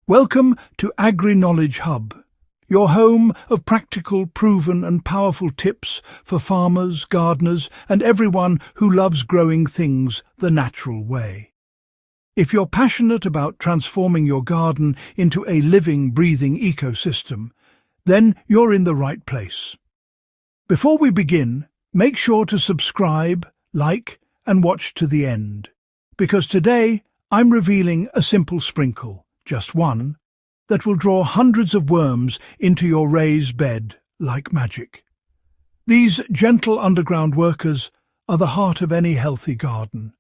Welcome to AgriKnowledge Hub, your home of practical, proven and powerful tips for farmers, gardeners and everyone who loves growing things the natural way. If you're passionate about transforming your garden into a living, breathing ecosystem, then you're in the right place. Before we begin, make sure to subscribe, like and watch to the end, because today I'm revealing a simple sprinkle, just one, that will draw hundreds of worms into your raised bed like magic. These gentle underground workers are the heart of any healthy garden,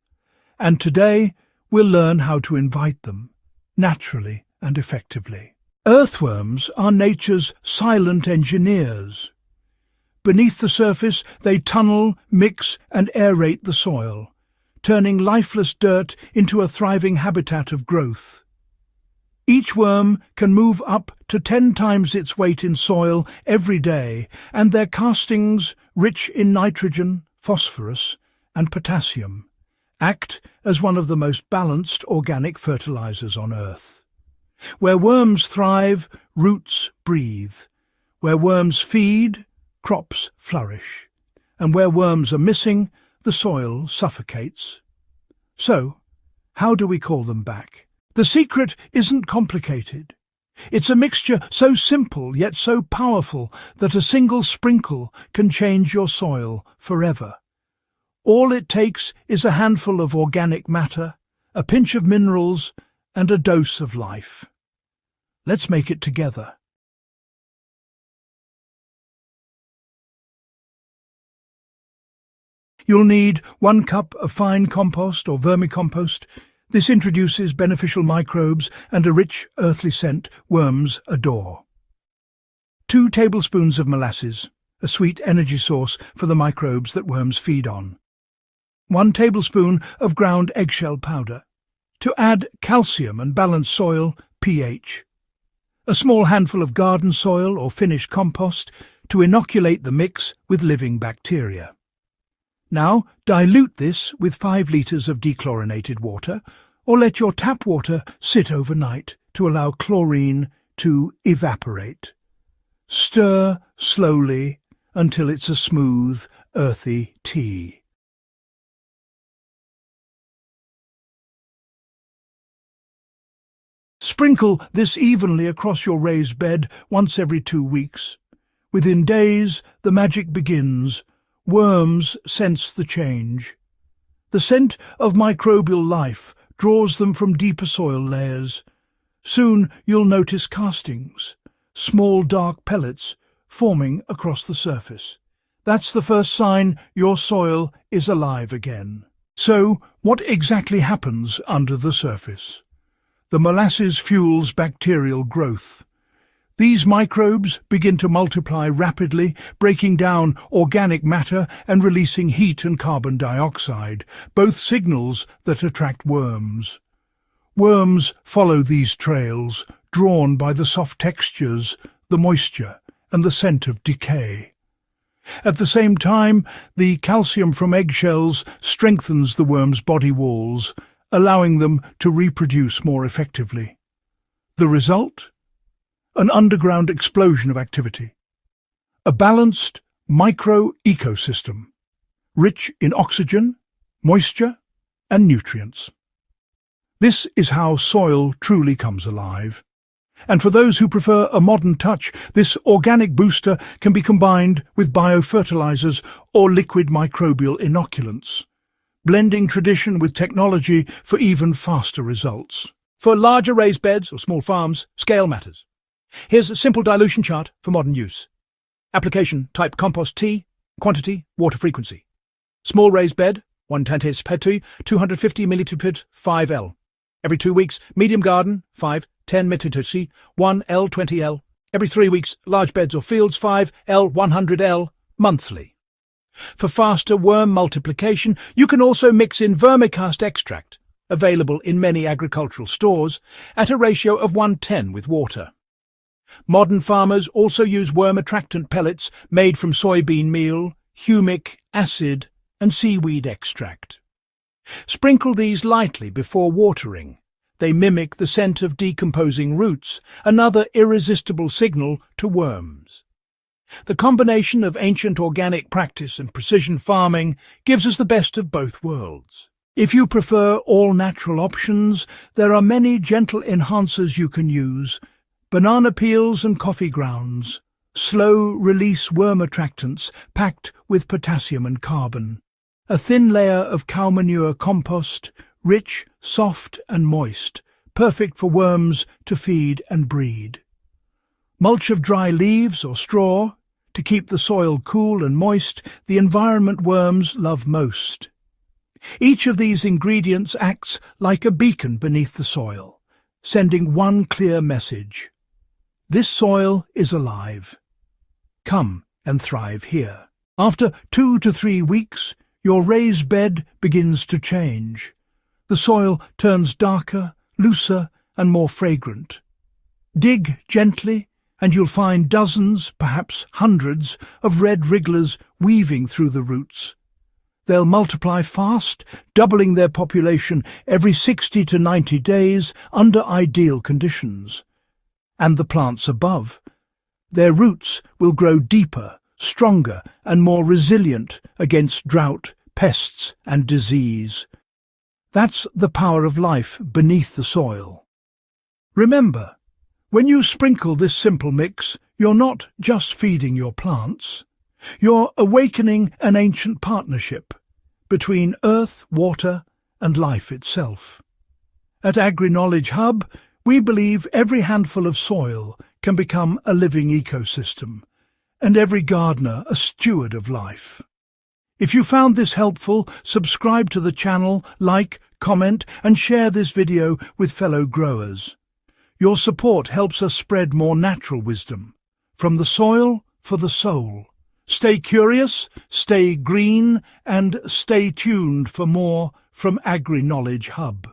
and today we'll learn how to invite them, naturally and effectively. Earthworms are nature's silent engineers. Beneath the surface, they tunnel, mix and aerate the soil, turning lifeless dirt into a thriving habitat of growth. Each worm can move up to 10 times its weight in soil every day, and their castings, rich in nitrogen, phosphorus and potassium, act as one of the most balanced organic fertilizers on Earth. Where worms thrive, roots breathe. Where worms feed, crops flourish. And where worms are missing, the soil suffocates. So, how do we call them back? The secret isn't complicated. It's a mixture so simple yet so powerful that a single sprinkle can change your soil forever. All it takes is a handful of organic matter, a pinch of minerals, and a dose of life. Let's make it together. You'll need 1 cup of fine compost or vermicompost. This introduces beneficial microbes and a rich, earthly scent worms adore. 2 tablespoons of molasses, a sweet energy source for the microbes that worms feed on. 1 tablespoon of ground eggshell powder, to add calcium and balance soil pH. A small handful of garden soil or finished compost to inoculate the mix with living bacteria. Now dilute this with 5 litres of dechlorinated water, or let your tap water sit overnight to allow chlorine to evaporate. Stir slowly until it's a smooth, earthy tea. Sprinkle this evenly across your raised bed once every 2 weeks. Within days, the magic begins. Worms sense the change. The scent of microbial life draws them from deeper soil layers. Soon you'll notice castings, small dark pellets forming across the surface. That's the first sign your soil is alive again. So, what exactly happens under the surface? The molasses fuels bacterial growth. These microbes begin to multiply rapidly, breaking down organic matter and releasing heat and carbon dioxide, both signals that attract worms. Worms follow these trails, drawn by the soft textures, the moisture, and the scent of decay. At the same time, the calcium from eggshells strengthens the worm's body walls, allowing them to reproduce more effectively. The result? An underground explosion of activity. A balanced micro-ecosystem, rich in oxygen, moisture and nutrients. This is how soil truly comes alive. And for those who prefer a modern touch, this organic booster can be combined with biofertilizers or liquid microbial inoculants, blending tradition with technology for even faster results. For larger raised beds or small farms, scale matters. Here's a simple dilution chart for modern use. Application type compost tea, quantity, water frequency. Small raised bed, 1 tantes petu, 250 milliliters 5 L. Every 2 weeks, medium garden, 5, 10 milliliters 1 L, 20 L. Every 3 weeks, large beds or fields, 5 L, 100 L, monthly. For faster worm multiplication, you can also mix in vermicast extract, available in many agricultural stores, at a ratio of 1:10 with water. Modern farmers also use worm attractant pellets made from soybean meal, humic acid and seaweed extract. Sprinkle these lightly before watering, They mimic the scent of decomposing roots, another irresistible signal to worms. The combination of ancient organic practice and precision farming gives us the best of both worlds. If you prefer all-natural options, there are many gentle enhancers you can use: banana peels and coffee grounds, slow-release worm attractants packed with potassium and carbon, a thin layer of cow manure compost, rich, soft and moist, perfect for worms to feed and breed. Mulch of dry leaves or straw to keep the soil cool and moist, the environment worms love most. Each of these ingredients acts like a beacon beneath the soil, sending one clear message: this soil is alive. Come and thrive here. After 2 to 3 weeks, your raised bed begins to change. The soil turns darker, looser, and more fragrant. Dig gently, and you'll find dozens, perhaps hundreds, of red wrigglers weaving through the roots. They'll multiply fast, doubling their population every 60 to 90 days under ideal conditions. And the plants above. Their roots will grow deeper, stronger, and more resilient against drought, pests, and disease. That's the power of life beneath the soil. Remember, when you sprinkle this simple mix, you're not just feeding your plants. You're awakening an ancient partnership between earth, water, and life itself. At AgriKnowledge Hub, we believe every handful of soil can become a living ecosystem, and every gardener a steward of life. If you found this helpful, subscribe to the channel, like, comment, and share this video with fellow growers. Your support helps us spread more natural wisdom. From the soil for the soul. Stay curious, stay green, and stay tuned for more from AgriKnowledge Hub.